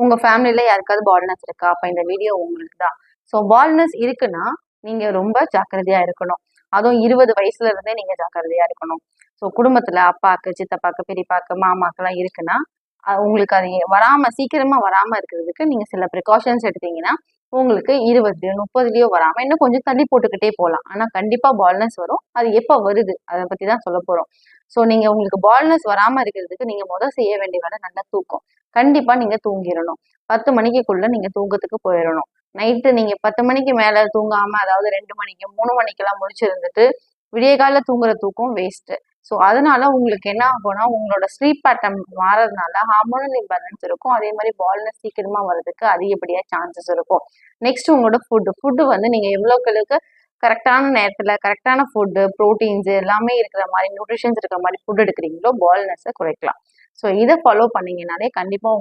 உங்க ஃபேமிலியில யாருக்காவது பால்னஸ் இருக்கா? அப்ப இந்த வீடியோ உங்களுக்கு தான். ஸோ பால்னஸ் இருக்குன்னா நீங்க ரொம்ப ஜாக்கிரதையா இருக்கணும். அதுவும் 20 வயசுல இருந்தே நீங்க ஜாக்கிரதையா இருக்கணும். ஸோ குடும்பத்துல அப்பாக்கு, சித்தப்பாக்கு, பெரியப்பாக்கு, மாமாக்கெல்லாம் இருக்குன்னா உங்களுக்கு அது வராம சீக்கிரமா வராம இருக்கிறதுக்கு நீங்க சில ப்ரிகாஷன்ஸ் எடுத்தீங்கன்னா உங்களுக்கு 20, 30லயோ வராம இன்னும் கொஞ்சம் தள்ளி போட்டுக்கிட்டே போகலாம். ஆனா கண்டிப்பா பால்னஸ் வரும். அது எப்ப வருது அதை பத்தி தான் சொல்ல போறோம். ஸோ நீங்க உங்களுக்கு பால்னஸ் வராம இருக்கிறதுக்கு நீங்க செய்ய வேண்டிய வேலை நல்ல தூக்கம். கண்டிப்பா நீங்க தூங்கிடணும். 10 மணிக்குள்ள நீங்க தூக்கத்துக்கு போயிடணும். நைட்டு நீங்க 10 மணிக்கு மேல தூங்காம, அதாவது 2 மணிக்கு 3 மணிக்கெல்லாம் முழிச்சிருந்துட்டு விடிய காலைல தூங்குற தூக்கம் வேஸ்ட். ஸோ அதனால உங்களுக்கு என்ன ஆகும்னா உங்களோட ஸ்லீப் பேட்டர்ன் மாறதுனால ஹார்மோனல் இம்பேலன்ஸ் இருக்கும். அதே மாதிரி பால்னஸ் சீக்கிரமா வர்றதுக்கு அதிகப்படியா சான்சஸ் இருக்கும். நெக்ஸ்ட் உங்களோட ஃபுட்டு நீங்க எவ்வளோக்களுக்கு கரெக்டான நேரத்துல கரெக்டான ஃபுட்டு, ப்ரோட்டீன்ஸ் எல்லாமே இருக்கிற மாதிரி நியூட்ரிஷன்ஸ் இருக்கிற மாதிரி ஃபுட் எடுக்கிறீங்களோ பால்னஸை குறைக்கலாம். ஸோ இதை ஃபாலோ பண்ணீங்கனாலே கண்டிப்பா